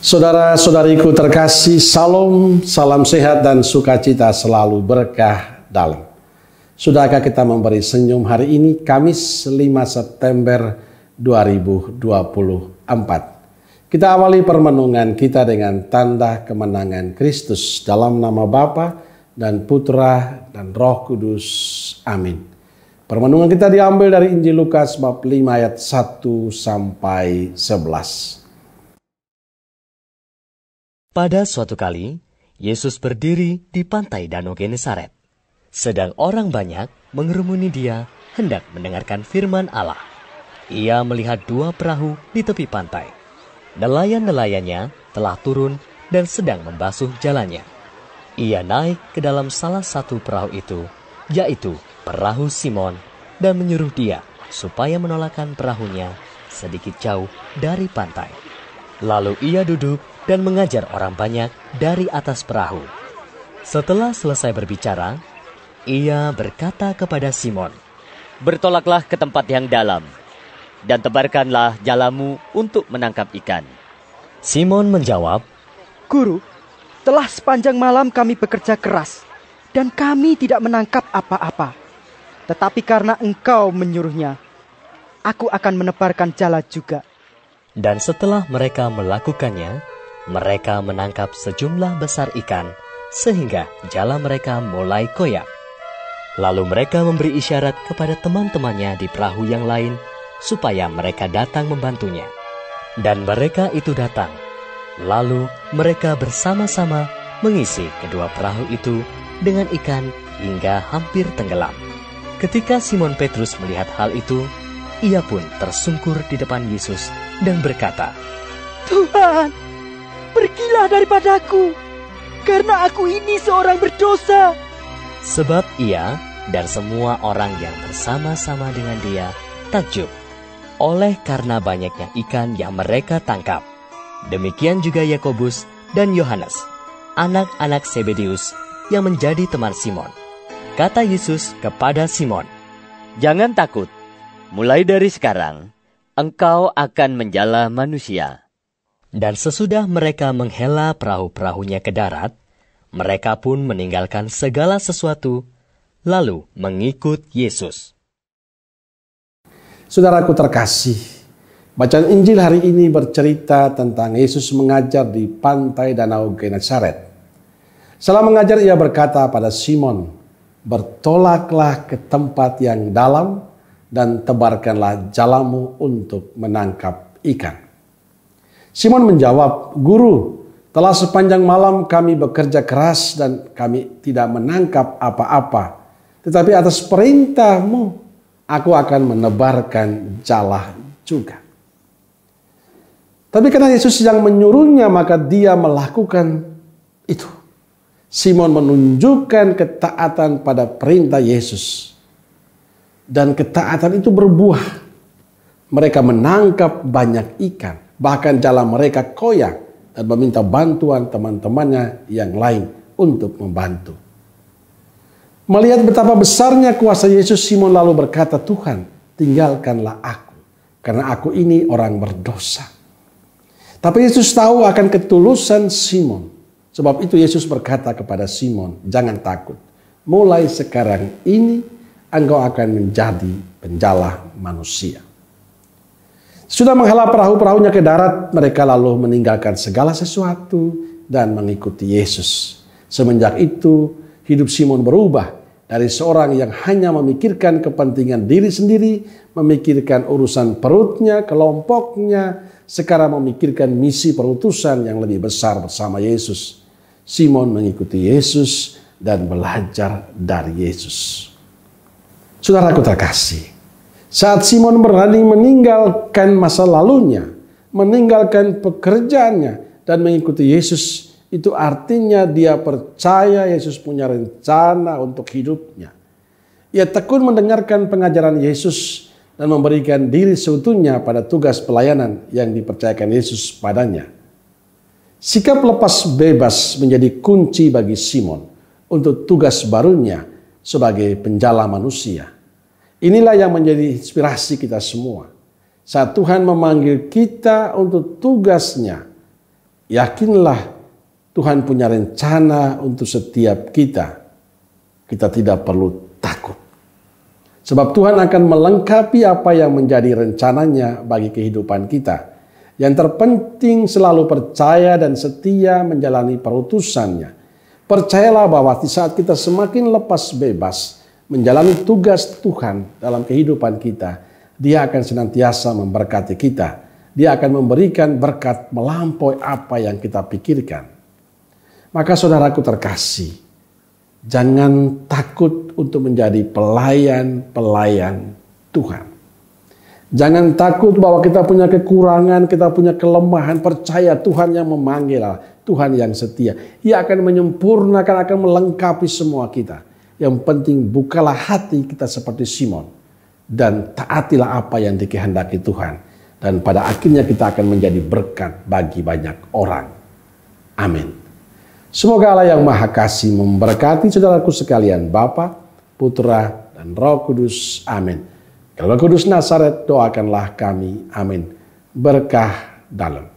Saudara-saudariku terkasih, salam, salam sehat dan sukacita selalu berkah dalam. Sudahkah kita memberi senyum hari ini, Kamis 5 September 2024. Kita awali permenungan kita dengan tanda kemenangan Kristus dalam nama Bapa dan Putra dan Roh Kudus. Amin. Permenungan kita diambil dari Injil Lukas bab 5 ayat 1 sampai 11. Pada suatu kali, Yesus berdiri di pantai Danau Genesaret. Sedang orang banyak mengerumuni dia hendak mendengarkan firman Allah. Ia melihat dua perahu di tepi pantai. Nelayan-nelayannya telah turun dan sedang membasuh jalannya. Ia naik ke dalam salah satu perahu itu, yaitu perahu Simon, dan menyuruh dia supaya menolakkan perahunya sedikit jauh dari pantai. Lalu ia duduk dan mengajar orang banyak dari atas perahu. Setelah selesai berbicara, ia berkata kepada Simon, "Bertolaklah ke tempat yang dalam, dan tebarkanlah jalamu untuk menangkap ikan." Simon menjawab, "Guru, telah sepanjang malam kami bekerja keras, dan kami tidak menangkap apa-apa. Tetapi karena Engkau menyuruhnya, aku akan menebarkan jala juga." Dan setelah mereka melakukannya, mereka menangkap sejumlah besar ikan, sehingga jala mereka mulai koyak. Lalu mereka memberi isyarat kepada teman-temannya di perahu yang lain, supaya mereka datang membantunya. Dan mereka itu datang. Lalu mereka bersama-sama mengisi kedua perahu itu dengan ikan hingga hampir tenggelam. Ketika Simon Petrus melihat hal itu, ia pun tersungkur di depan Yesus dan berkata, "Tuhan, pergilah daripadaku, karena aku ini seorang berdosa." Sebab ia dan semua orang yang bersama-sama dengan dia takjub oleh karena banyaknya ikan yang mereka tangkap. Demikian juga Yakobus dan Yohanes, anak-anak Zebedeus yang menjadi teman Simon. Kata Yesus kepada Simon, "Jangan takut, mulai dari sekarang engkau akan menjala manusia." Dan sesudah mereka menghela perahu-perahunya ke darat, mereka pun meninggalkan segala sesuatu, lalu mengikut Yesus. Saudaraku terkasih, bacaan Injil hari ini bercerita tentang Yesus mengajar di pantai Danau Genesaret. Setelah mengajar, ia berkata pada Simon, "Bertolaklah ke tempat yang dalam dan tebarkanlah jalamu untuk menangkap ikan." Simon menjawab, "Guru, telah sepanjang malam kami bekerja keras dan kami tidak menangkap apa-apa. Tetapi atas perintahmu, aku akan menebarkan jala juga." Tapi karena Yesus yang menyuruhnya, maka dia melakukan itu. Simon menunjukkan ketaatan pada perintah Yesus. Dan ketaatan itu berbuah. Mereka menangkap banyak ikan. Bahkan jala mereka koyak dan meminta bantuan teman-temannya yang lain untuk membantu. Melihat betapa besarnya kuasa Yesus, Simon lalu berkata, "Tuhan, tinggalkanlah aku, karena aku ini orang berdosa." Tapi Yesus tahu akan ketulusan Simon. Sebab itu Yesus berkata kepada Simon, "Jangan takut. Mulai sekarang ini engkau akan menjadi penjala manusia." Sudah menghela perahu-perahunya ke darat, mereka lalu meninggalkan segala sesuatu dan mengikuti Yesus. Semenjak itu, hidup Simon berubah dari seorang yang hanya memikirkan kepentingan diri sendiri, memikirkan urusan perutnya, kelompoknya, sekarang memikirkan misi perutusan yang lebih besar bersama Yesus. Simon mengikuti Yesus dan belajar dari Yesus. Saudaraku terkasih, saat Simon berani meninggalkan masa lalunya, meninggalkan pekerjaannya, dan mengikuti Yesus, itu artinya dia percaya Yesus punya rencana untuk hidupnya. Ia tekun mendengarkan pengajaran Yesus dan memberikan diri seutuhnya pada tugas pelayanan yang dipercayakan Yesus padanya. Sikap lepas bebas menjadi kunci bagi Simon untuk tugas barunya sebagai penjala manusia. Inilah yang menjadi inspirasi kita semua. Saat Tuhan memanggil kita untuk tugasnya, yakinlah Tuhan punya rencana untuk setiap kita. Kita tidak perlu takut. Sebab Tuhan akan melengkapi apa yang menjadi rencananya bagi kehidupan kita. Yang terpenting selalu percaya dan setia menjalani perutusannya. Percayalah bahwa di saat kita semakin lepas bebas menjalani tugas Tuhan dalam kehidupan kita, Dia akan senantiasa memberkati kita. Dia akan memberikan berkat melampaui apa yang kita pikirkan. Maka saudaraku terkasih, jangan takut untuk menjadi pelayan-pelayan Tuhan. Jangan takut bahwa kita punya kekurangan, kita punya kelemahan. Percaya Tuhan yang memanggil, Tuhan yang setia. Ia akan menyempurnakan, akan melengkapi semua kita. Yang penting bukalah hati kita seperti Simon. Dan taatilah apa yang dikehendaki Tuhan. Dan pada akhirnya kita akan menjadi berkat bagi banyak orang. Amin. Semoga Allah yang Maha Kasih memberkati saudaraku sekalian, Bapa, Putra, dan Roh Kudus. Amin. Kalau Roh Kudus Nazaret, doakanlah kami. Amin. Berkah dalam.